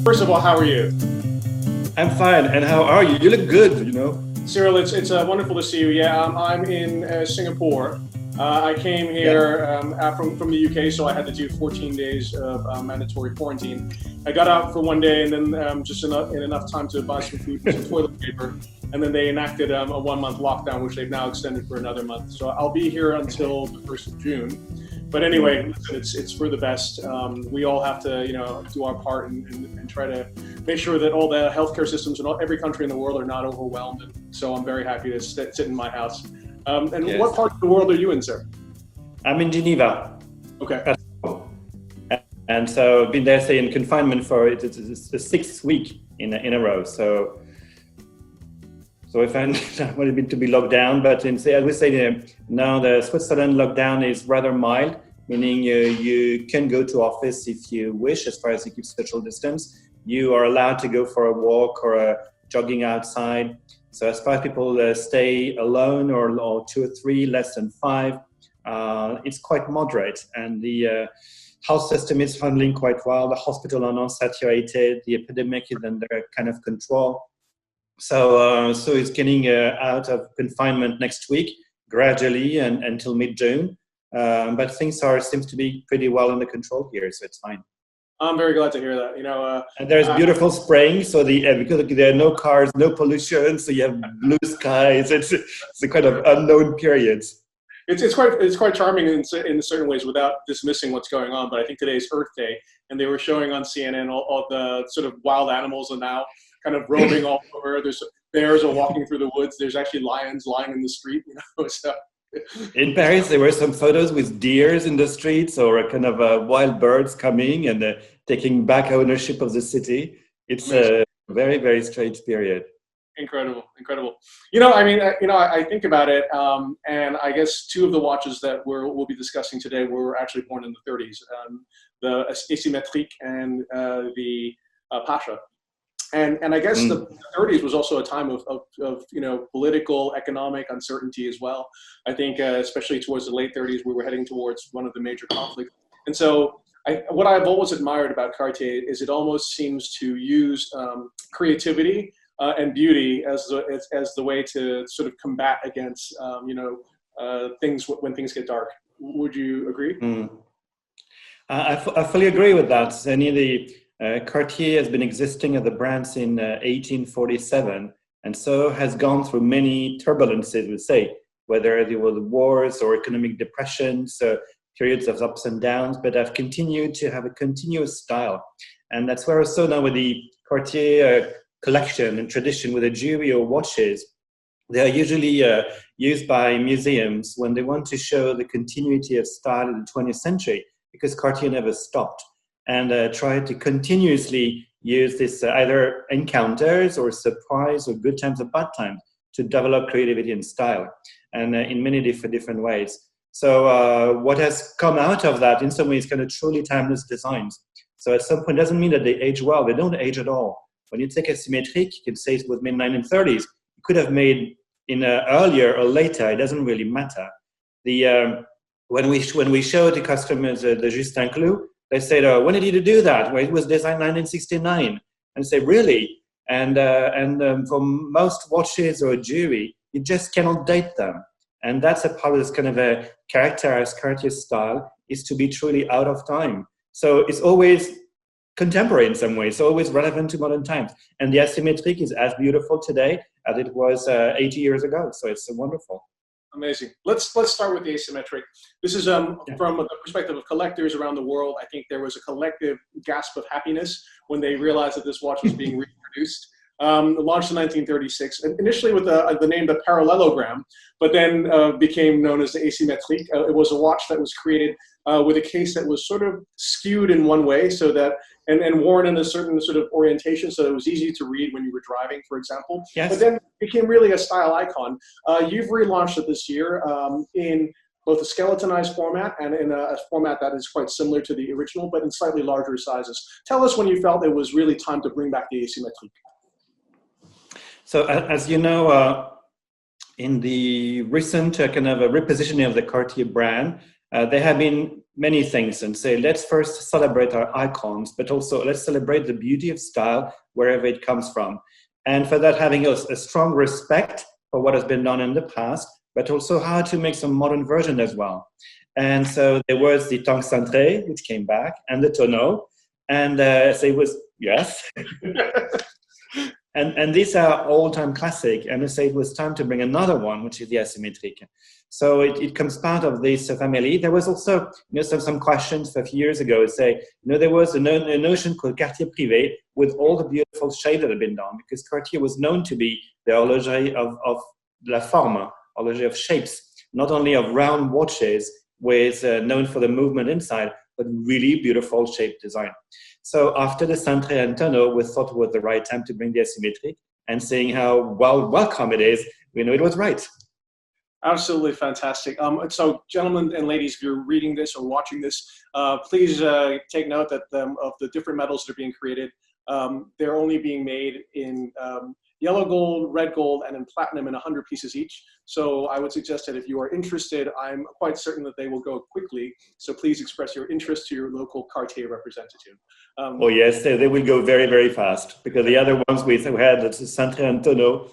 First of all, how are you? I'm fine. And how are you? You look good, you know. Cyrille, it's wonderful to see you. Yeah, I'm in Singapore. I came here from the UK, so I had to do 14 days of mandatory quarantine. I got out for one day and then just in enough time to buy some food and some toilet paper. And then they enacted a 1-month lockdown, which they've now extended for another month. So I'll be here until the 1st of June. But anyway, it's for the best. We all have to, do our part and try to make sure that all the healthcare systems in every country in the world are not overwhelmed. And so I'm very happy to sit in my house. Yes. What part of the world are you in, sir? I'm in Geneva. Okay. And so I've been there, say, in confinement for it's the 6th week in a row. So I find I wanted it to be locked down, but I would say now the Switzerland lockdown is rather mild, meaning you can go to office if you wish, as far as you keep social distance. You are allowed to go for a walk or jogging outside. So as far as people stay alone or 2 or 3, less than 5, it's quite moderate. And the health system is handling quite well. The hospitals are not saturated. The epidemic is under kind of control. So it's getting out of confinement next week, gradually and until mid-June. But things seems to be pretty well under control here, so it's fine. I'm very glad to hear that. And there's beautiful spring, so because there are no cars, no pollution, so you have blue skies. It's a kind of unknown periods. It's quite charming in certain ways without dismissing what's going on. But I think today is Earth Day, and they were showing on CNN all the sort of wild animals are now kind of roaming all over. There's bears are walking through the woods. There's actually lions lying in the street. So. In Paris, there were some photos with deers in the streets or kind of wild birds coming and taking back ownership of the city. It's a very, very strange period. Incredible. I think about it, and I guess 2 of the watches that we'll be discussing today were actually born in the 30s, the Asymmetric and the Pasha. And I guess the 30s was also a time of political, economic uncertainty as well. I think especially towards the late 30s, we were heading towards one of the major conflicts. And so what I've always admired about Cartier is it almost seems to use creativity and beauty as the way to sort of combat against things when things get dark. Would you agree? I fully agree with that. Cartier has been existing as a brand since 1847, and so has gone through many turbulences, we say, whether there were wars or economic depressions, periods of ups and downs, but have continued to have a continuous style. And that's where also now with the Cartier collection and tradition with the jewelry or watches, they are usually used by museums when they want to show the continuity of style in the 20th century, because Cartier never stopped. And try to continuously use this either encounters or surprise or good times or bad times to develop creativity and style, and in many different ways. So what has come out of that in some ways kind of truly timeless designs. So at some point, it doesn't mean that they age well. They don't age at all. When you take Asymmetric, you can say it was made in the 1930s. You could have made in earlier or later. It doesn't really matter. When we show the customers the Justin Clou, they said, when did you do that? Well, it was designed in 1969. And say, really? And for most watches or jewelry, you just cannot date them. And that's a part of this kind of a characterized Cartier style, is to be truly out of time. So it's always contemporary in some ways, always relevant to modern times. And the Asymmetric is as beautiful today as it was 80 years ago. So it's wonderful. Amazing. Let's start with the Asymmetric. This is from the perspective of collectors around the world. I think there was a collective gasp of happiness when they realized that this watch was being reproduced. Launched in 1936, initially with the name the Parallelogram, but then became known as the Asymmetric. It was a watch that was created with a case that was sort of skewed in one way, so that and worn in a certain sort of orientation, so it was easy to read when you were driving, for example. Yes. But then it became really a style icon. You've relaunched it this year in both a skeletonized format and in a format that is quite similar to the original, but in slightly larger sizes. Tell us when you felt it was really time to bring back the Asymmetric. So as you know, in the recent kind of a repositioning of the Cartier brand, there have been many things, and say, let's first celebrate our icons, but also let's celebrate the beauty of style wherever it comes from. And for that, having a strong respect for what has been done in the past, but also how to make some modern version as well. And so there was the tank cintré, which came back, and the tonneau. And so it was, yes. And these are all-time classic. And I say it was time to bring another one, which is the Asymmetric. So it comes part of this family. There was also, some questions a few years ago. Say, there was a notion called Cartier privé with all the beautiful shapes that had been done, because Cartier was known to be the horlogerie of la forme, horlogerie of shapes, not only of round watches, with known for the movement inside, but really beautiful shape design. So after the Cintré and Tonneau, we thought it was the right time to bring the Asymmetric, and seeing how welcome it is, we know it was right. Absolutely fantastic. So gentlemen and ladies, if you're reading this or watching this, please take note that of the different metals that are being created. They're only being made in yellow gold, red gold, and in platinum in 100 pieces each. So I would suggest that if you are interested, I'm quite certain that they will go quickly. So please express your interest to your local Cartier representative. Oh yes, they will go very, very fast, because the other ones we had, the Cintré and Tonneau,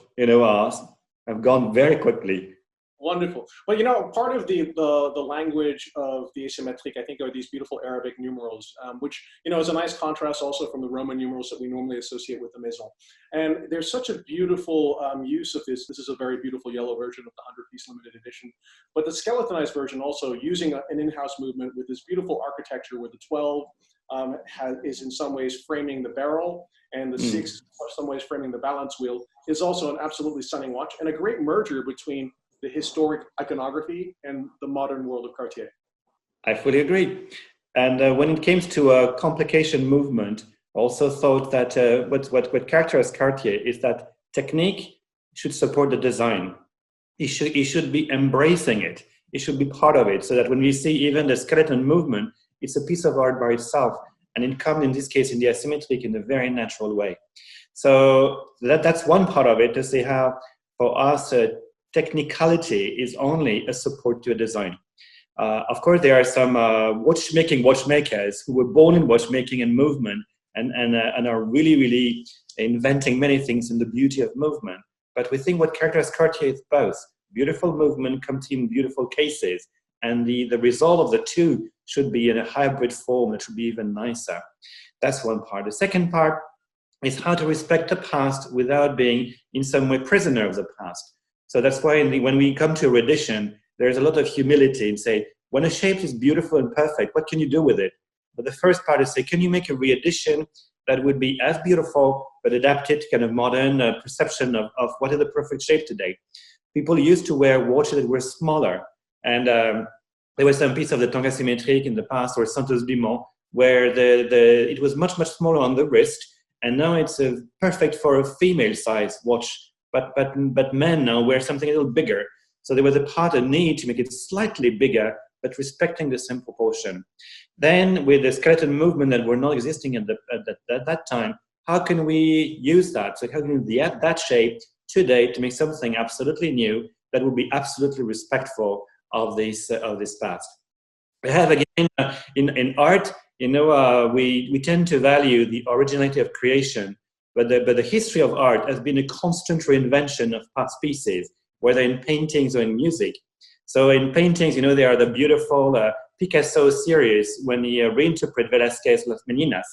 have gone very quickly. Wonderful. Well, part of the language of the Asymmetric, I think, are these beautiful Arabic numerals, which, is a nice contrast also from the Roman numerals that we normally associate with the maison. And there's such a beautiful use of this. This is a very beautiful yellow version of the 100-piece limited edition. But the skeletonized version also using an in-house movement with this beautiful architecture where the 12 is in some ways framing the barrel, and the 6 in some ways framing the balance wheel, is also an absolutely stunning watch, and a great merger between the historic iconography and the modern world of Cartier. I fully agree. And when it came to a complication movement, I also thought that what characterizes Cartier is that technique should support the design. It should be embracing it. It should be part of it, so that when we see even the skeleton movement, it's a piece of art by itself. And it comes, in this case, in the Asymmetric in a very natural way. So that's one part of it, to see how, for us, technicality is only a support to a design. Of course, there are some watchmakers who were born in watchmaking and movement, and are really, really inventing many things in the beauty of movement. But we think what characterizes Cartier is both beautiful movement comes in beautiful cases, and the result of the two should be in a hybrid form that should be even nicer. That's one part. The second part is how to respect the past without being in some way prisoner of the past. So that's why when we come to a reedition, there's a lot of humility and say, when a shape is beautiful and perfect, what can you do with it? But the first part is say, can you make a reedition that would be as beautiful, but adapted to kind of modern perception of what is the perfect shape today? People used to wear watches that were smaller. And there was some piece of the tank Asymmetric in the past, or Santos where it was much, much smaller on the wrist. And now it's perfect for a female size watch. But men now wear something a little bigger. So there was a need to make it slightly bigger, but respecting the same proportion. Then with the skeleton movement that were not existing at that time, how can we use that? So how can we use that shape today to make something absolutely new that would be absolutely respectful of this past? We have again in art, we tend to value the originality of creation. But the history of art has been a constant reinvention of past pieces, whether in paintings or in music. So in paintings, there are the beautiful Picasso series when he reinterpreted Velázquez Las Meninas,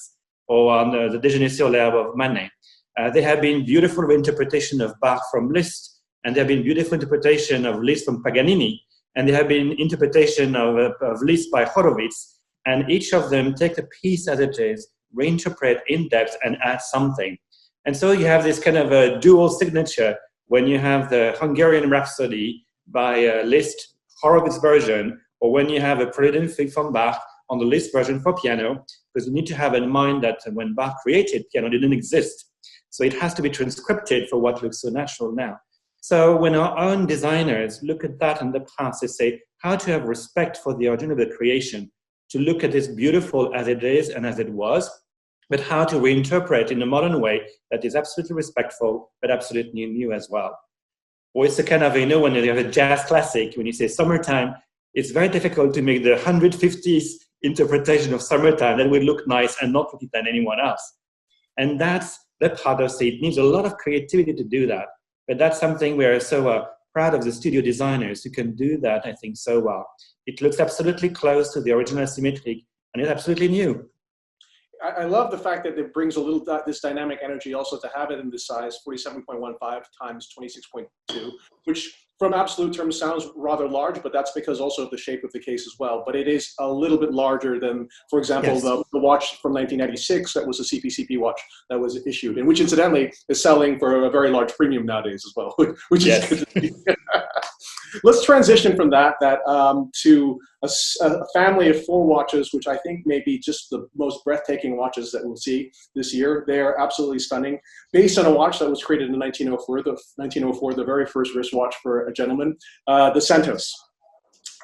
or on the Déjeuner sur l'herbe of Manet. There have been beautiful reinterpretation of Bach from Liszt, and there have been beautiful interpretation of Liszt from Paganini, and there have been interpretation of Liszt by Horowitz, and each of them take the piece as it is, reinterpret in depth, and add something. And so you have this kind of a dual signature when you have the Hungarian Rhapsody by Liszt, Horowitz version, or when you have a Prelude from Bach on the Liszt version for piano, because you need to have in mind that when Bach created, piano didn't exist. So it has to be transcripted for what looks so natural now. So when our own designers look at that in the past, they say how to have respect for the origin of the creation, to look at this beautiful as it is and as it was, but how to reinterpret in a modern way that is absolutely respectful, but absolutely new as well. Or it's a kind of, when you have a jazz classic, when you say summertime, it's very difficult to make the 150th interpretation of summertime that would look nice and not look than anyone else. And that's the part of it. It needs a lot of creativity to do that. But that's something we're so proud of the studio designers who can do that, I think, so well. It looks absolutely close to the original Asymmetric, and it's absolutely new. I love the fact that it brings a little this dynamic energy also to have it in this size, 47.15 times 26.2, which from absolute terms sounds rather large, but that's because also of the shape of the case as well. But it is a little bit larger than, for example, yes. the watch from 1996 that was a CPCP watch that was issued, and which incidentally is selling for a very large premium nowadays as well, which is good to see. Let's transition from that to a family of 4 watches, which I think may be just the most breathtaking watches that we'll see this year. They are absolutely stunning. Based on a watch that was created in 1904, the very first wristwatch for a gentleman, the Santos.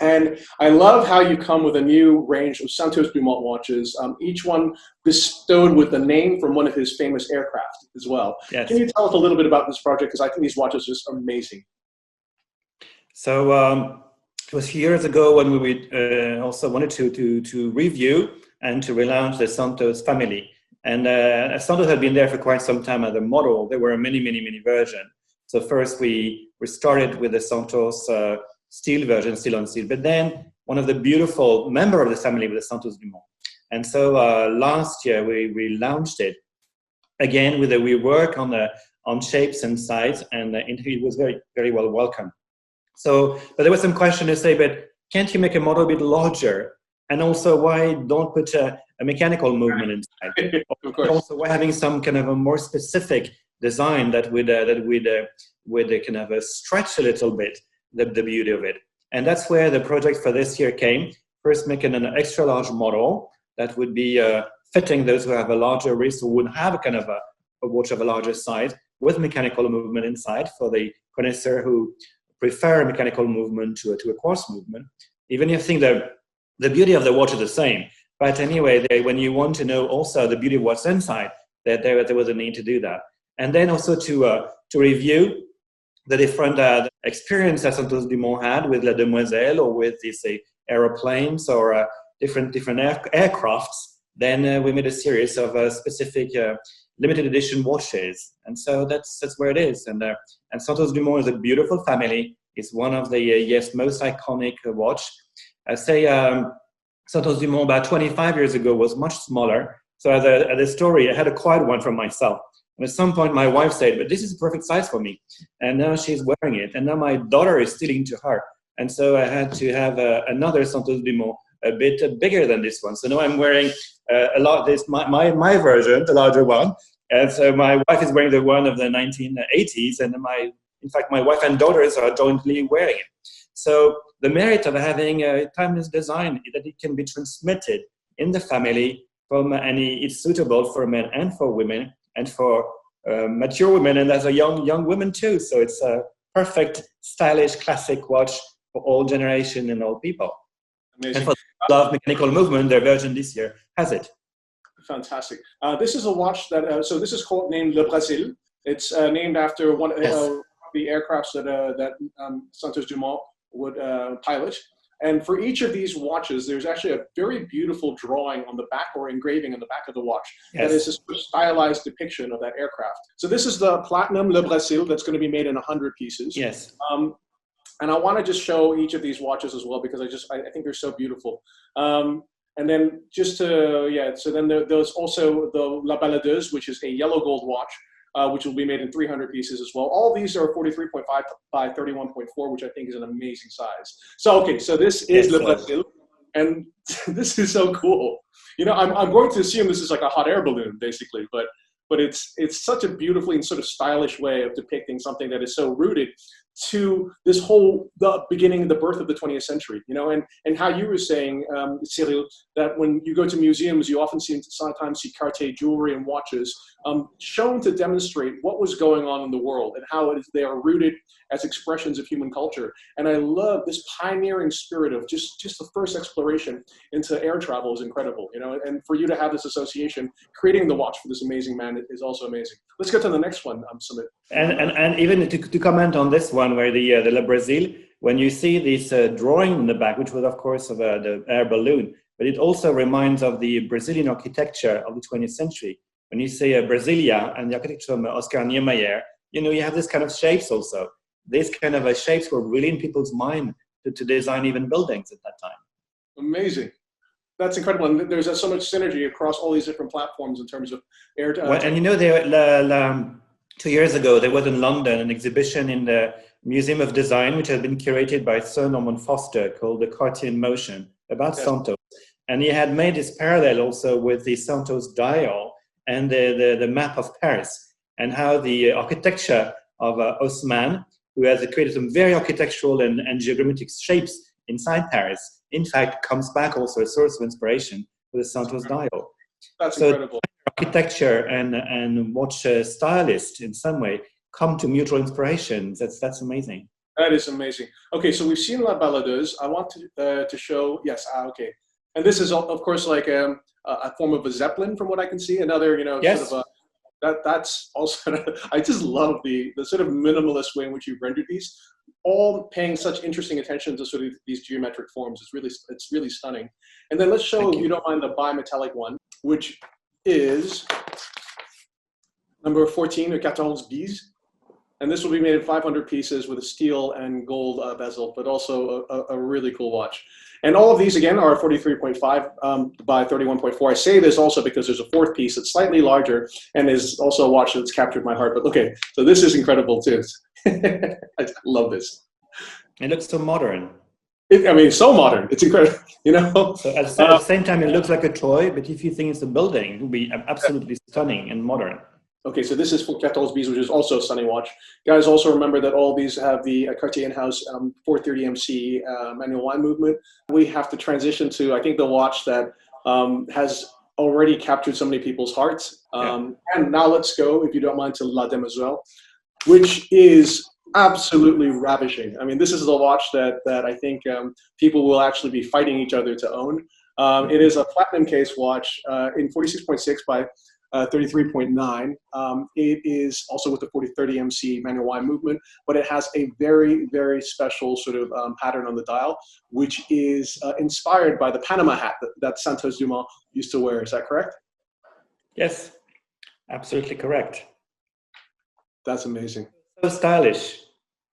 And I love how you come with a new range of Santos Dumont watches, each one bestowed with the name from one of his famous aircraft as well. Yes. Can you tell us a little bit about this project? Because I think these watches are just amazing. So it was a few years ago when we also wanted to review and to relaunch the Santos family. And Santos had been there for quite some time as a model. There were many versions. So first we started with the Santos steel version, still on steel. But then one of the beautiful member of the family was the Santos Dumont. And so last year we launched it again with a rework on shapes and size, and it was very well welcomed. So, but there was some question to say, but can't you make a model a bit larger? And also, why don't put a mechanical movement inside? Of course. Also, why having some kind of a more specific design that would kind of stretch a little bit the beauty of it? And that's where the project for this year came. First, making an extra large model that would be fitting those who have a larger wrist or would have a kind of a watch of a larger size with mechanical movement inside for the connoisseur who prefer mechanical movement to a quartz movement. Even if you think the beauty of the watch is the same. But anyway, when you want to know also the beauty of what's inside, there was a need to do that. And then also to review the different experience that Santos Dumont had with La Demoiselle or with these aeroplanes or different aircrafts. Then we made a series of specific limited edition watches, and so that's where it is. And Santos Dumont is a beautiful family. It's one of the most iconic watch. I say Santos Dumont about 25 years ago was much smaller. So as a story, I had a quiet one for myself. And at some point, my wife said, "But this is the perfect size for me." And now she's wearing it, and now my daughter is stealing to her. And so I had to have another Santos Dumont a bit bigger than this one. So now I'm wearing a lot. This my version, the larger one, and so my wife is wearing the one of the 1980s, and in fact my wife and daughters are jointly wearing it. So the merit of having a timeless design is that it can be transmitted in the family and it's suitable for men and for women and for mature women and as a young women too. So it's a perfect, stylish, classic watch for all generation and all people. Amazing. And for the love mechanical movement, their version this year has it. Fantastic. This is a watch that, so this is named Le Brésil. It's named after one of the aircrafts that Santos Dumont would pilot. And for each of these watches, there's actually a very beautiful drawing on the back or engraving on the back of the watch. That is a sort of stylized depiction of that aircraft. So this is the Platinum Le Brésil that's going to be made in 100 pieces. Yes. And I want to just show each of these watches as well because I think they're so beautiful. And then so then there's also the La Baladeuse, which is a yellow gold watch, which will be made in 300 pieces as well. All these are 43.5 by 31.4, which I think is an amazing size. So, okay, so this is Le Brésil, and this is so cool. You know, I'm going to assume this is like a hot air balloon, basically, but it's such a beautifully and sort of stylish way of depicting something that is so rooted to this the beginning, the birth of the 20th century, you know, and how you were saying, Cyrille, that when you go to museums, you often sometimes see Cartier jewelry and watches shown to demonstrate what was going on in the world and how they are rooted as expressions of human culture. And I love this pioneering spirit of just the first exploration into air travel is incredible, you know, and for you to have this association, creating the watch for this amazing man is also amazing. Let's go to the next one, Sumit. And even to comment on this one, where the Le Brésil, when you see this drawing in the back, which was, of course, of the air balloon, but it also reminds of the Brazilian architecture of the 20th century. When you say Brasilia and the architecture of Oscar Niemeyer, you have this kind of shapes also. These kind of shapes were really in people's mind to design even buildings at that time. Amazing. That's incredible. And there's so much synergy across all these different platforms in terms of air. Well, and 2 years ago, there was in London an exhibition in the Museum of Design, which had been curated by Sir Norman Foster, called the Cartier in Motion, about Santos. And he had made this parallel also with the Santos dial and the map of Paris, and how the architecture of Haussmann, who has created some very architectural and geometric shapes inside Paris, in fact, comes back also a source of inspiration for the Santos dial. That's incredible. Architecture and watch stylists in some way come to mutual inspirations. That's amazing. That is amazing. Okay, so we've seen La Balladeuse. I want to show, yes, okay. And this is, of course, like a form of a Zeppelin from what I can see. Another, yes. sort of that's also, I just love the sort of minimalist way in which you've rendered these, all paying such interesting attention to sort of these geometric forms. It's really stunning. And then let's show, if you don't mind, the bimetallic one, which is number 14 or 14 bis. And this will be made in 500 pieces with a steel and gold bezel, but also a really cool watch. And all of these, again, are 43.5 by 31.4. I say this also because there's a fourth piece that's slightly larger and is also a watch that's captured my heart. But okay, so this is incredible too. I love this. It looks so modern. So modern. It's incredible, So at the same time, it looks like a toy, but if you think it's a building, it will be absolutely stunning and modern. Okay, so this is for 14 bis, which is also a stunning watch. Guys, also remember that all these have the Cartier in-house 430 MC manual wine movement. We have to transition to, I think, the watch that has already captured so many people's hearts. And now let's go, if you don't mind, to La Demoiselle, which is absolutely ravishing. I mean, this is the watch that I think people will actually be fighting each other to own. It is a platinum case watch in 46.6 by 33.9. It is also with the 4030 MC manual wine movement, but it has a very, very special sort of pattern on the dial, which is inspired by the Panama hat that Santos Dumont used to wear. Is that correct? Yes, absolutely correct. That's amazing. So stylish.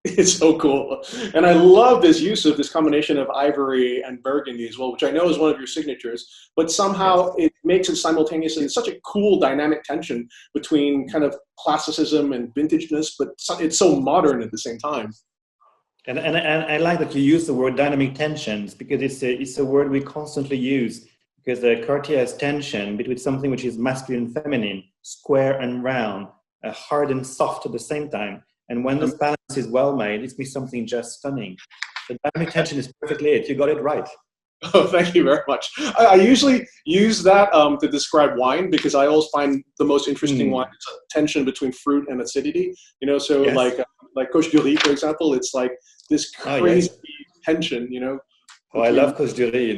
It's so cool. And I love this use of this combination of ivory and burgundy as well, which I know is one of your signatures, but somehow it makes it simultaneously, it's such a cool dynamic tension between kind of classicism and vintageness, but it's so modern at the same time. And I like that you use the word dynamic tensions, because it's a word we constantly use, because Cartier has tension between something which is masculine and feminine, square and round, hard and soft at the same time. And when this balance is well made, it's something just stunning. The dynamic tension is perfectly it. You got it right. Oh, thank you very much. I usually use that to describe wine, because I always find the most interesting wine is a tension between fruit and acidity. So like Coche du Riz, for example, it's like this crazy tension. Oh, I love Coche du Riz.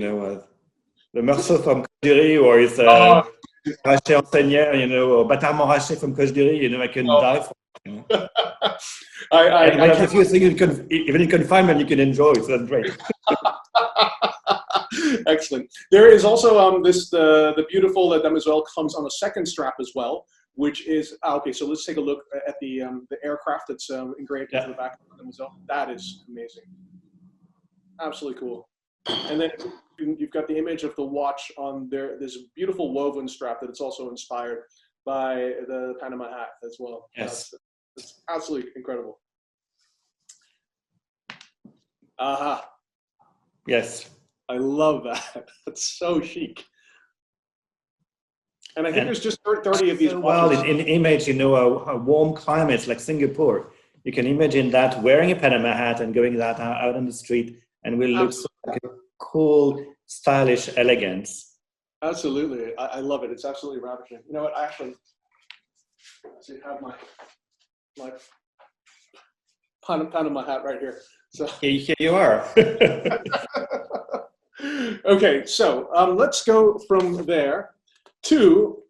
The morceau from Coche du Riz, or it's Raché en Seigneur, or Bâtard Montrachet from Coche du Riz. I can die for. I feel so even in confinement you can enjoy, so that's great. Excellent. There is also the beautiful Demoiselle comes on a second strap as well, which is okay. So let's take a look at the aircraft that's engraved into the back of the Demoiselle. That is amazing, absolutely cool. And then you've got the image of the watch on there. There's a beautiful woven strap that it's also inspired by the Panama hat as well. Yes. It's absolutely incredible. Aha. Yes. I love that. That's so chic. And I think there's just 30 of these watches. Well, in image, a warm climate like Singapore, you can imagine that wearing a Panama hat and going that out on the street, and will look so like a cool, stylish elegance. Absolutely. I love it. It's absolutely ravishing. You know what? I actually have my Panama hat right here. So here you are. Okay, so let's go from there to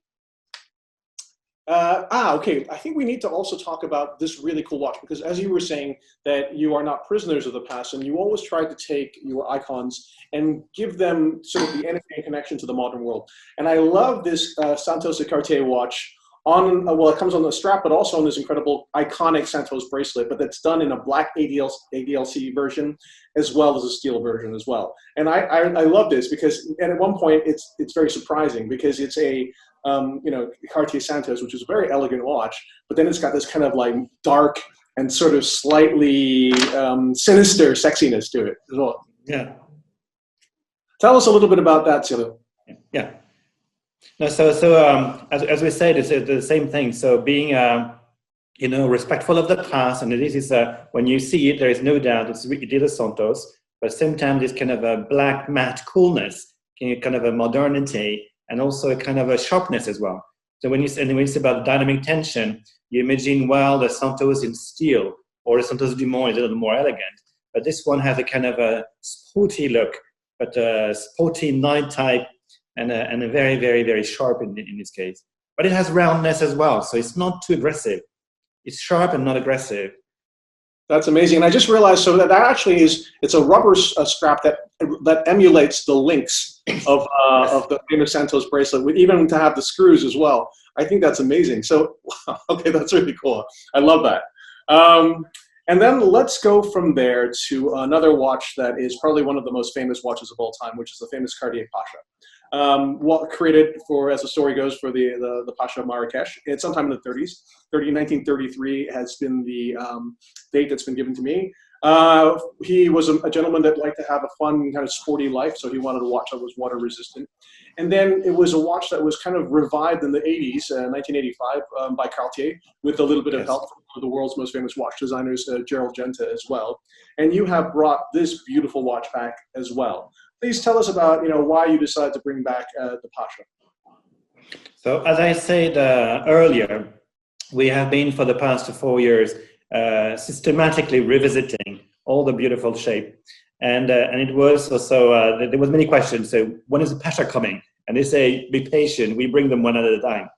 Okay. I think we need to also talk about this really cool watch because, as you were saying, that you are not prisoners of the past, and you always try to take your icons and give them sort of the entertaining connection to the modern world. And I love this Santos de Cartier watch. Well, it comes on the strap, but also on this incredible iconic Santos bracelet, but that's done in a black ADLC version as well as a steel version as well. And I love this because, and at one point, it's very surprising because it's a Cartier Santos, which is a very elegant watch, but then it's got this kind of like dark and sort of slightly sinister sexiness to it as well. Yeah. Tell us a little bit about that, Cyrille. Yeah. No, as we said, it's the same thing. So being, respectful of the past, and this is when you see it, there is no doubt it's a Santos, but at the same time, this kind of a black matte coolness, kind of a modernity, and also a kind of a sharpness as well. So when you say about dynamic tension, you imagine, well, the Santos in steel or the Santos Dumont is a little more elegant, but this one has a kind of a sporty look, but a sporty night type, and a very, very, very sharp in this case. But it has roundness as well, so it's not too aggressive. It's sharp and not aggressive. That's amazing. And I just realized, so that actually it's a rubber strap that emulates the links of the famous Santos bracelet, with even to have the screws as well. I think that's amazing. So, okay, that's really cool. I love that. And then let's go from there to another watch that is probably one of the most famous watches of all time, which is the famous Cartier Pasha. Created for, as the story goes, for the Pasha of Marrakech. It's sometime in the 30s. 1933 has been the date that's been given to me. He was a gentleman that liked to have a fun, kind of sporty life, so he wanted a watch that was water resistant. And then it was a watch that was kind of revived in the 80s, 1985, by Cartier, with a little bit of help from one of the world's most famous watch designers, Gerald Genta, as well. And you have brought this beautiful watch back as well. Please tell us about why you decided to bring back the Pasha. So as I said earlier, we have been for the past 4 years systematically revisiting all the beautiful shape, and it was also there was many questions. So when is the Pasha coming? And they say, be patient. We bring them one at a time,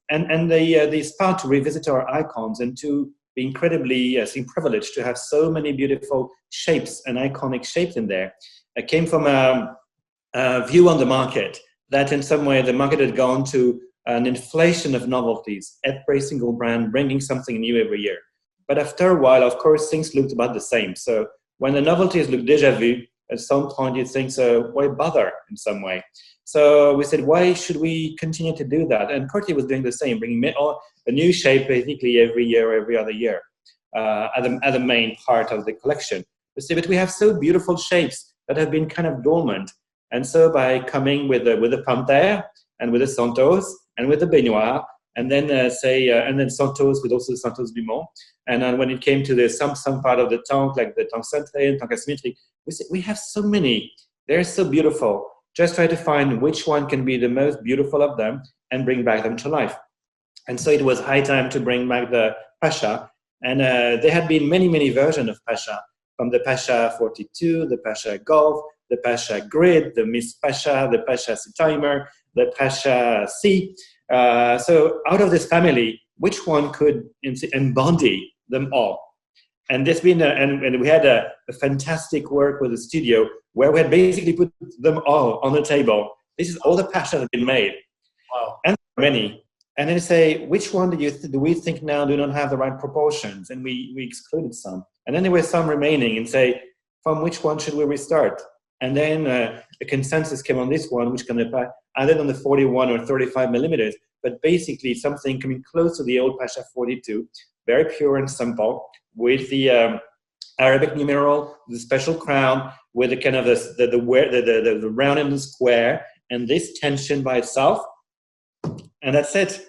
and they start to revisit our icons and to be incredibly privileged to have so many beautiful shapes and iconic shapes in there. It came from a view on the market that in some way the market had gone to an inflation of novelties, every single brand bringing something new every year. But after a while, of course, things looked about the same. So when the novelties look déjà vu, at some point you think, so why bother in some way? So we said, why should we continue to do that? And Cartier was doing the same, bringing a new shape basically every year, every other year, as a main part of the collection. We said, but we have so beautiful shapes that have been kind of dormant. And so by coming with the Panthère and with the Santos and with the Baignoire, and then and then Santos with also the Santos Dumont. And then when it came to some part of the tank, like the tank centré and tank asymmetric, we said, we have so many. They're so beautiful. Just try to find which one can be the most beautiful of them and bring back them to life. And so it was high time to bring back the Pasha. And there had been many, many versions of Pasha, from the Pasha 42, the Pasha Golf, the Pasha Grid, the Miss Pasha, the Pasha C Timer, the Pasha C. So out of this family, which one could embody them all? And there's been and we had a fantastic work with the studio where we had basically put them all on the table. This is all the Pasha that have been made. Wow. And many. And then say, which one do we think now do not have the right proportions? And we excluded some. And then there were some remaining, and say, from which one should we restart? And then a consensus came on this one, which can be added on the 41 or 35 millimeters, but basically something coming close to the old Pasha 42, very pure and simple, with the Arabic numeral, the special crown, with the kind of the round and the square, and this tension by itself. And that's it.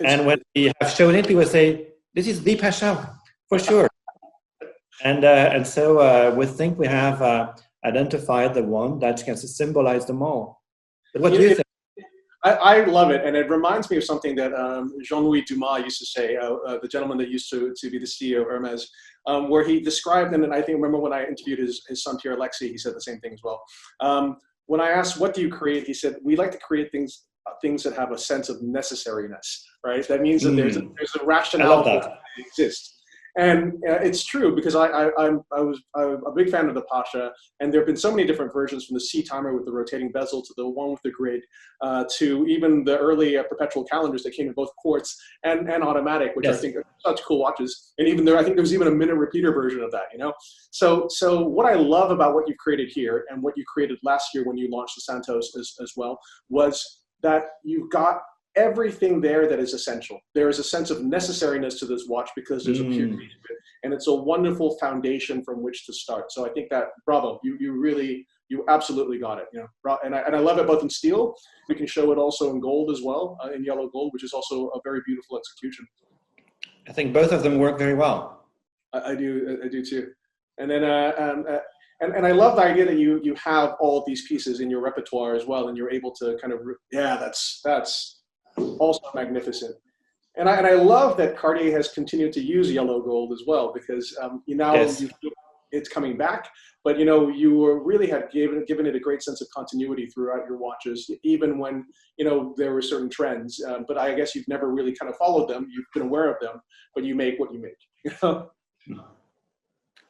And when we have shown it, people say, this is the Pasha, for sure. And so we think we have identified the one that can symbolize them all. But what do you think? I love it, and it reminds me of something that Jean-Louis Dumas used to say, the gentleman that used to be the CEO of Hermes, where he described, and I think, remember when I interviewed his son Pierre Alexis, he said the same thing as well. When I asked, what do you create? He said, we like to create things things that have a sense of necessariness, right? That means that there's a I rationale love for that. why they exist. And it's true, because I'm a big fan of the Pasha, and there have been so many different versions, from the C timer with the rotating bezel to the one with the grid, to even the early perpetual calendars that came in both quartz and automatic, which I Yes. think are such cool watches. And even there, I think there was even a minute repeater version of that, you know? So what I love about what you've created here, and what you created last year when you launched the Santos as well, was that you've got everything there that is essential. There is a sense of necessariness to this watch because there's a period of it, and it's a wonderful foundation from which to start. So I think that, bravo, you absolutely got it. You know, and I love it both in steel. We can show it also in gold as well, in yellow gold, which is also a very beautiful execution. I think both of them work very well. I do too. And then and I love the idea that you have all of these pieces in your repertoire as well, and you're able to kind of, yeah, that's also magnificent. And I love that Cartier has continued to use yellow gold as well, because Yes. it's coming back, but you really have given it a great sense of continuity throughout your watches, even when there were certain trends. But I guess you've never really kind of followed them. You've been aware of them, but you make what you make.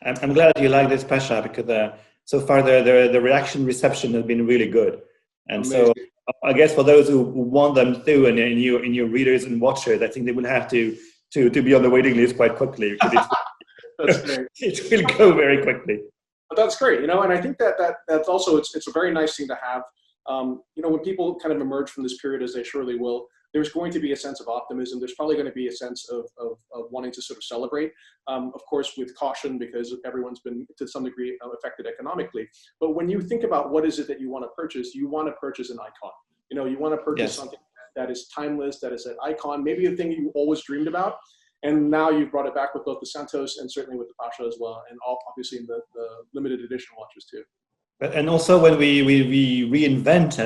I'm glad you like this, Pasha, because so far the reception has been really good. And Amazing. so I guess for those who want them through, and in your readers and watchers, I think they will have to be on the waiting list quite quickly, because That's great. it will go very quickly. But that's great, and I think that's also, it's a very nice thing to have. When people kind of emerge from this period, as they surely will, there's going to be a sense of optimism. There's probably going to be a sense of wanting to sort of celebrate, of course, with caution, because everyone's been to some degree affected economically. But when you think about what is it that you want to purchase an icon. You want to purchase something that is timeless, that is an icon, maybe a thing you always dreamed about. And now you've brought it back with both the Santos and certainly with the Pasha as well, and obviously in the limited edition watches too. And also when we reinvent,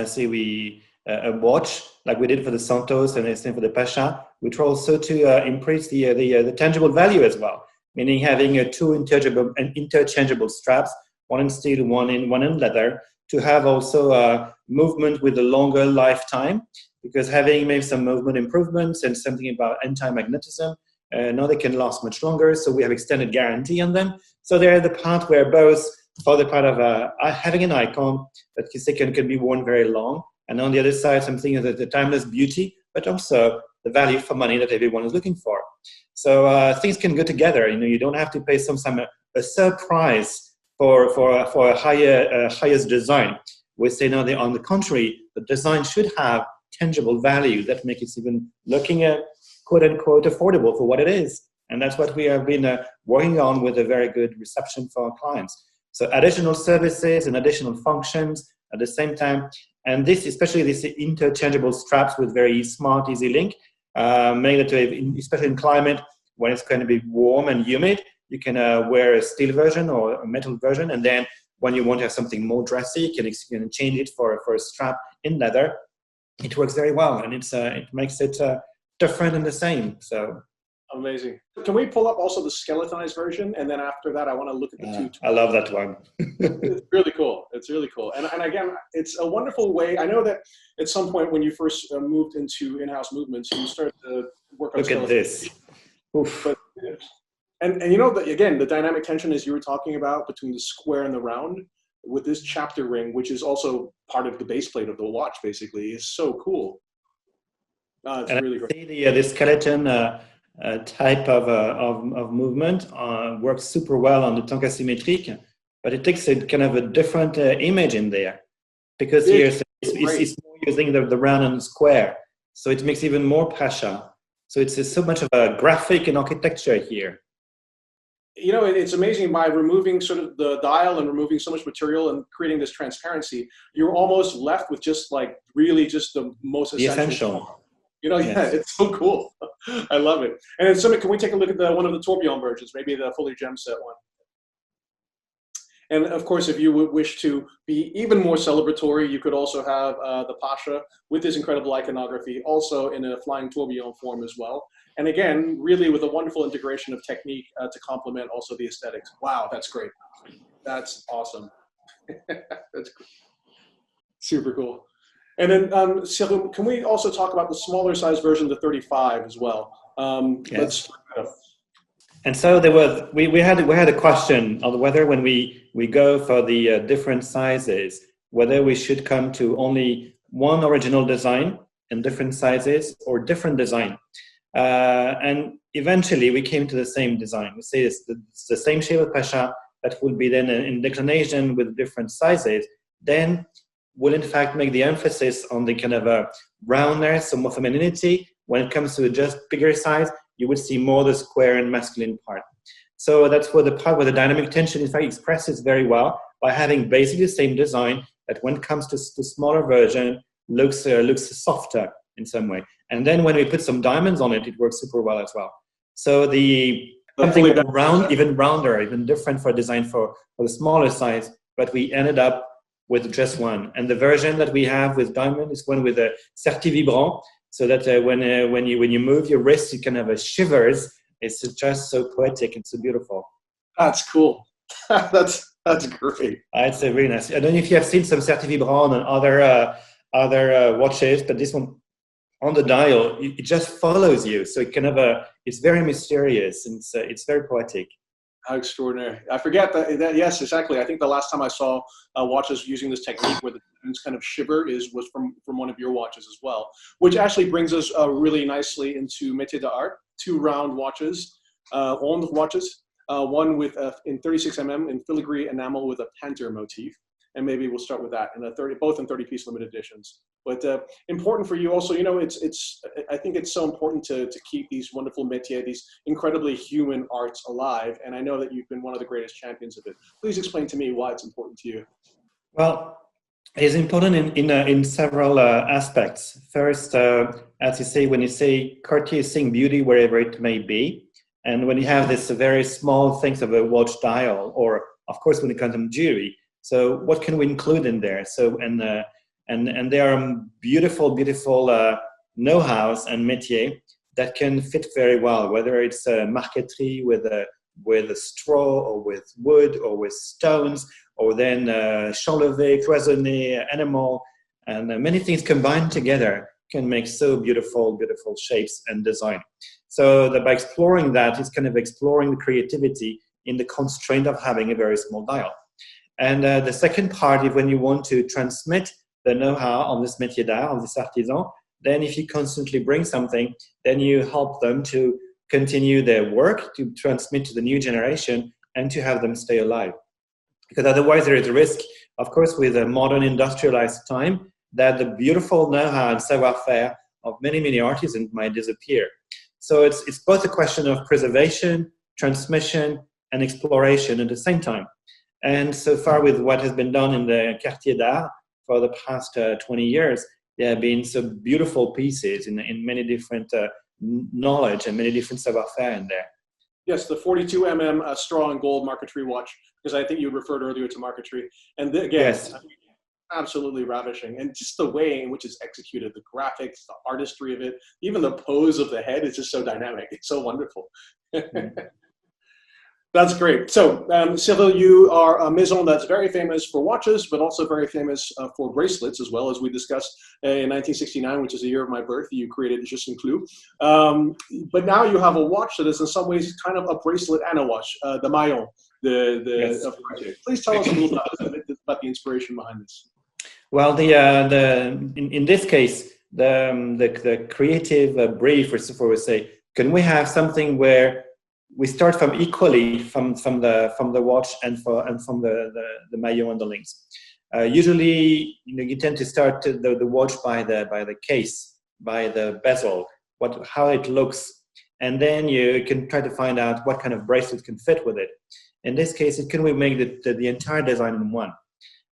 a watch like we did for the Santos and the same for the Pasha, we try also to increase the tangible value as well. Meaning having two interchangeable straps, one in steel, one in leather, to have also movement with a longer lifetime. Because having maybe some movement improvements and something about anti-magnetism, now they can last much longer. So we have extended guarantee on them. So they're the part where both for the part of having an icon that can be worn very long, and on the other side, something that the timeless beauty, but also the value for money that everyone is looking for. So things can go together. You don't have to pay a surprise for a highest design. We say now on the contrary, the design should have tangible value that make it even looking at quote unquote affordable for what it is. And that's what we have been working on with a very good reception for our clients. So additional services and additional functions at the same time. And this, especially these interchangeable straps with very smart, easy link, make it, especially in climate when it's going to be warm and humid, you can wear a steel version or a metal version. And then when you want to have something more dressy, you can change it for a strap in leather. It works very well, and it makes it different and the same. So amazing. Can we pull up also the skeletonized version, and then after that, I want to look at the two. I love that one. It's really cool. It's really cool, and again, it's a wonderful way. I know that at some point when you first moved into in-house movements, you started to work on. Look at this. Oof. But, and again, the dynamic tension, as you were talking about, between the square and the round, with this chapter ring, which is also part of the base plate of the watch, basically, is so cool. It's really great. The skeleton type of movement works super well on the tank asymmetric, but it takes a kind of a different image in there, because here it's more using the round and square, so it makes even more Pasha. So it's so much of a graphic and architecture here. It's amazing, by removing sort of the dial and removing so much material and creating this transparency, you're almost left with just really just the most essential. Yes. Yeah, it's so cool. I love it. And then can we take a look at one of the tourbillon versions, maybe the fully gem set one? And of course, if you would wish to be even more celebratory, you could also have the Pasha with this incredible iconography, also in a flying tourbillon form as well. And again, really with a wonderful integration of technique to complement also the aesthetics. Wow, that's great. That's awesome. That's super cool. And then, Cyrille, can we also talk about the smaller size version, the 35 as well? Yes. And so there was we had a question on whether when we go for the different sizes, whether we should come to only one original design in different sizes or different design. And eventually we came to the same design. We say it's the same shape of Pasha that will be then in declination with different sizes. Then will in fact make the emphasis on the kind of a roundness, some more femininity. When it comes to just bigger size, you would see more the square and masculine part. So that's where the part where the dynamic tension in fact expresses very well by having basically the same design that when it comes to the smaller version looks softer in some way. And then when we put some diamonds on it, it works super well as well. So the something round, even rounder, even different for design for the smaller size, but we ended up with just one. And the version that we have with diamond is one with a certi vibrant, so that when you move your wrist, you can have a shivers. It's just so poetic and so beautiful. That's cool. That's great. It's really nice. I don't know if you have seen some certi vibrant and other watches, but this one on the dial, it just follows you. So it kind of it's very mysterious and it's very poetic. How extraordinary. I forget that, yes, exactly. I think the last time I saw watches using this technique where the diamonds kind of shiver was from one of your watches as well, which actually brings us really nicely into métier d'art, 2 round watches, ronde watches, one with in 36 mm in filigree enamel with a panther motif. And maybe we'll start with that in both in 30-piece limited editions. But important for you also, you know, I think it's so important to keep these wonderful métiers, these incredibly human arts alive. And I know that you've been one of the greatest champions of it. Please explain to me why it's important to you. Well, it's important in several aspects. First, as you say, when you say Cartier is seeing beauty wherever it may be, and when you have this very small things of a watch dial, or of course when it comes to jewelry. So what can we include in there? So and there are beautiful know-hows and métier that can fit very well, whether it's marqueterie with a straw or with wood or with stones, or then champ levé, cloisonné, animal, and many things combined together can make so beautiful shapes and design. So that by exploring that, it's kind of exploring the creativity in the constraint of having a very small dial. And the second part is when you want to transmit the know-how on this métier d'art, on this artisan, then if you constantly bring something, then you help them to continue their work, to transmit to the new generation, and to have them stay alive. Because otherwise there is a risk, of course, with a modern industrialized time, that the beautiful know-how and savoir-faire of many artisans might disappear. So it's both a question of preservation, transmission, and exploration at the same time. And so far with what has been done in the Cartier d'Art for the past 20 years, there have been some beautiful pieces in many different knowledge and many different savoir-faire in there. Yes, the 42 mm straw and gold marqueterie watch, because I think you referred earlier to marqueterie. And again, yes. Absolutely ravishing. And just the way in which it's executed, the graphics, the artistry of it, even the pose of the head is just so dynamic. It's so wonderful. That's great. So, Cyrille, you are a maison that's very famous for watches, but also very famous for bracelets as well, as we discussed in 1969, which is the year of my birth. You created Juste un Clou. But now you have a watch that is in some ways kind of a bracelet and a watch, the maison. Yes. Please tell us a little about the inspiration behind this. Well, in this case, the creative brief, for we say, can we have something where we start from equally from the watch and from the maillot and the links. Usually, you tend to start the watch by the case, by the bezel, how it looks, and then you can try to find out what kind of bracelet can fit with it. In this case, can we make the entire design in one,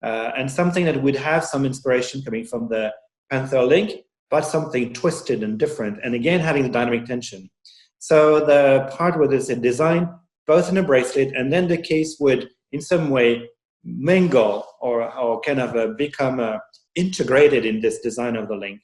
and something that would have some inspiration coming from the Panther link, but something twisted and different, and again having the dynamic tension. So the part where there's a design, both in a bracelet, and then the case would, in some way, mingle or kind of become integrated in this design of the link.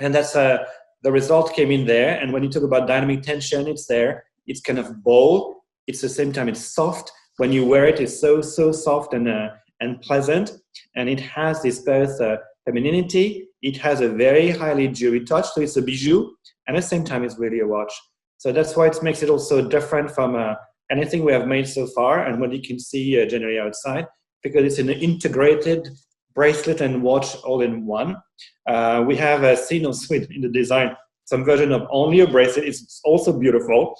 And that's the result came in there. And when you talk about dynamic tension, it's there. It's kind of bold. It's at the same time, it's soft. When you wear it, it's so soft and pleasant. And it has this both femininity. It has a very highly jewelry touch, so it's a bijou, and at the same time, it's really a watch. So that's why it makes it also different from anything we have made so far and what you can see generally outside, because it's an integrated bracelet and watch all in one. We have seen also in the design some version of only a bracelet. It's also beautiful.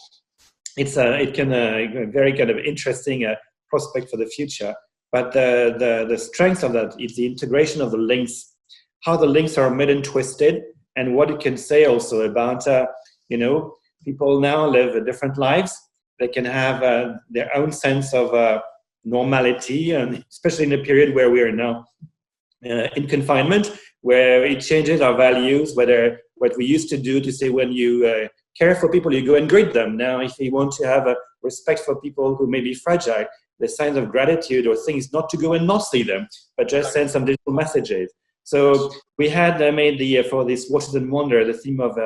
It can a very kind of interesting prospect for the future. But the strength of that is the integration of the links, how the links are made and twisted, and what it can say also about people now live different lives. They can have their own sense of normality, and especially in a period where we are now in confinement, where it changes our values, whether what we used to do to say when you care for people, you go and greet them. Now, if you want to have a respect for people who may be fragile, the signs of gratitude or things not to go and not see them, but just send some digital messages. So we had made for this Watches and Wonder, the theme of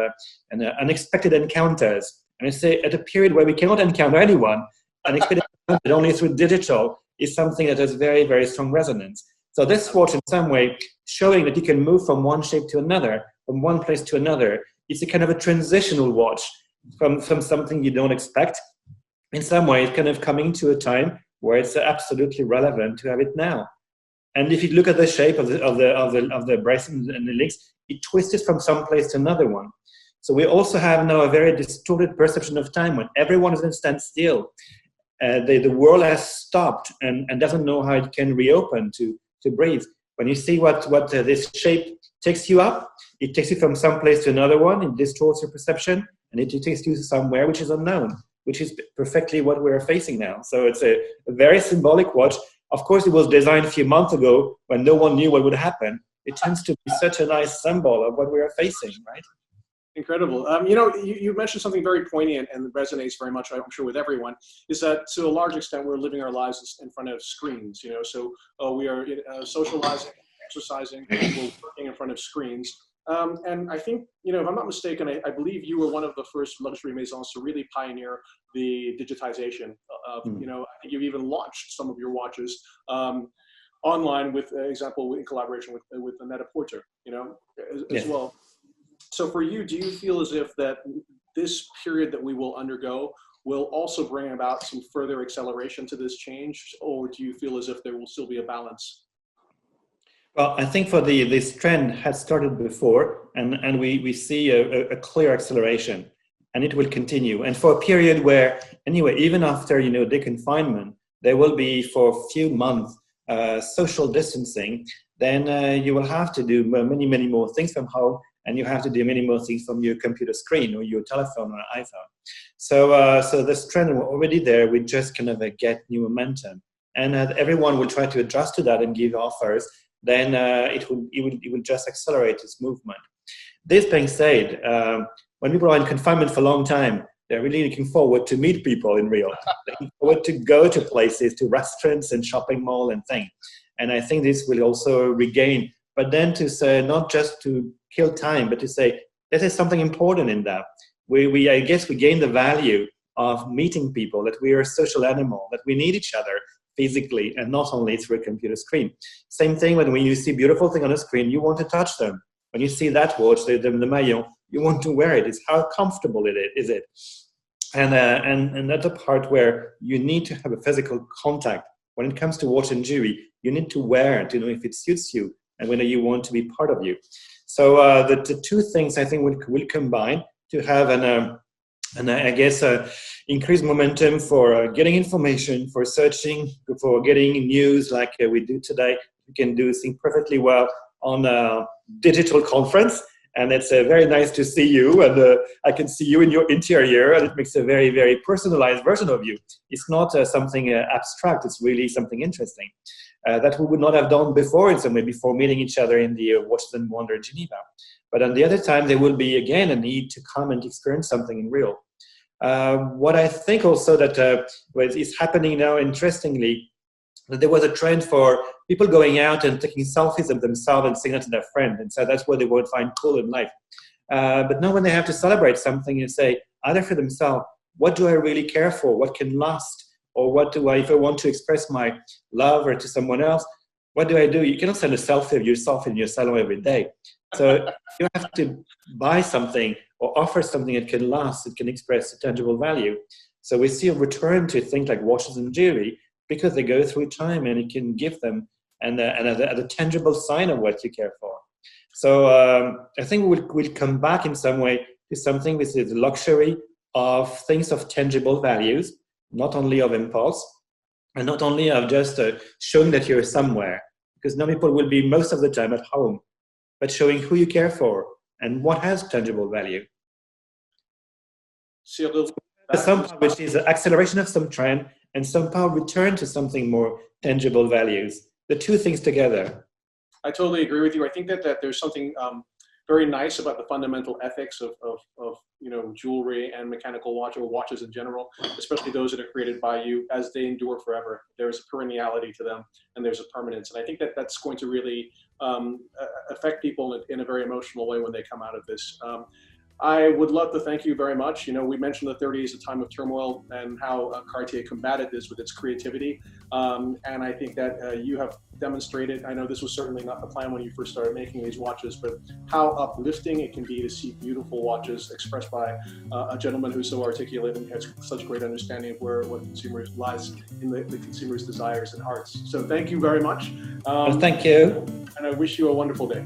unexpected encounters. And I say at a period where we cannot encounter anyone, unexpected encounters only through digital is something that has very, very strong resonance. So this watch in some way showing that you can move from one shape to another, from one place to another. It's a kind of a transitional watch from something you don't expect. In some way, it's kind of coming to a time where it's absolutely relevant to have it now. And if you look at the shape of the bracelet and the links, it twists from some place to another one. So we also have now a very distorted perception of time when everyone is in standstill. The world has stopped and doesn't know how it can reopen to breathe. When you see what this shape takes you up, it takes you from some place to another one, it distorts your perception, and it takes you somewhere which is unknown, which is perfectly what we're facing now. So it's a very symbolic watch. Of course, it was designed a few months ago when no one knew what would happen. It tends to be such a nice symbol of what we are facing, right? Incredible. You mentioned something very poignant and resonates very much, I'm sure, with everyone, is that to a large extent we're living our lives in front of screens, so we are socializing, exercising, we're working in front of screens. And I think, if I'm not mistaken, I believe you were one of the first luxury maisons to really pioneer the digitization of, I think you've even launched some of your watches online with, example, in collaboration with Net-a-Porter, as well. So for you, do you feel as if that this period that we will undergo will also bring about some further acceleration to this change, or do you feel as if there will still be a balance? Well, I think for this trend has started before, and we see a clear acceleration, and it will continue. And for a period where, anyway, even after deconfinement, there will be for a few months social distancing. Then you will have to do many, many more things from home, and you have to do many more things from your computer screen or your telephone or iPhone. So this trend was already there. We just kind of get new momentum, and everyone will try to adjust to that and give offers. Then it will just accelerate this movement. This being said, when people are in confinement for a long time, they're really looking forward to meet people in real. Looking forward to go to places, to restaurants and shopping mall and things. And I think this will also regain. But then to say, not just to kill time, but to say, this is something important in that. I guess we gain the value of meeting people, that we are a social animal, that we need each other physically and not only through a computer screen. Same thing when you see beautiful thing on a screen, you want to touch them. When you see that watch, the maison, you want to wear it. It's how comfortable is it? And that's a part where you need to have a physical contact. When it comes to watch and jewelry, you need to wear it to know if it suits you and whether you want to be part of you. So the two things I think will combine to have increased momentum for getting information, for searching, for getting news like we do today. We can do things perfectly well on a digital conference. And it's very nice to see you, and I can see you in your interior, and it makes a very, very personalized version of you. It's not something abstract, it's really something interesting that we would not have done before, and so maybe before meeting each other in the Watches and Wonder in Geneva. But on the other time, there will be, again, a need to come and experience something in real. What I think also that is happening now, interestingly, that there was a trend for people going out and taking selfies of themselves and sending that to their friend. And so that's what they would find cool in life. But now when they have to celebrate something and say, either for themselves, what do I really care for? What can last? Or what do I, if I want to express my love or to someone else, what do I do? You cannot send a selfie of yourself in your salon every day. So you have to buy something or offer something that can last, it can express a tangible value. So we see a return to things like watches and jewelry because they go through time and it can give them and as a tangible sign of what you care for. So I think we'll come back in some way to something which is luxury of things of tangible values, not only of impulse, and not only of just showing that you're somewhere, because now people will be most of the time at home, but showing who you care for and what has tangible value. Cyrille, Somehow, which is an acceleration of some trend and somehow return to something more tangible values. The two things together. I totally agree with you. I think that there's something very nice about the fundamental ethics of jewelry and mechanical watch or watches in general, especially those that are created by you, as they endure forever. There's a perenniality to them and there's a permanence. And I think that that's going to really affect people in a very emotional way when they come out of this. I would love to thank you very much. We mentioned the 30s, a time of turmoil, and how Cartier combated this with its creativity. And I think that you have demonstrated, I know this was certainly not the plan when you first started making these watches, but how uplifting it can be to see beautiful watches expressed by a gentleman who's so articulate and has such great understanding of what consumers lies in the consumer's desires and hearts. So thank you very much. Thank you. And I wish you a wonderful day.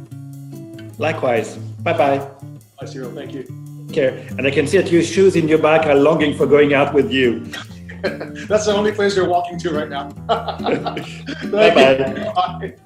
Likewise. Bye-bye. Bye, Cyrille. Thank you. Care. And I can see that your shoes in your back are longing for going out with you. That's the only place you're walking to right now. Bye-bye. Bye.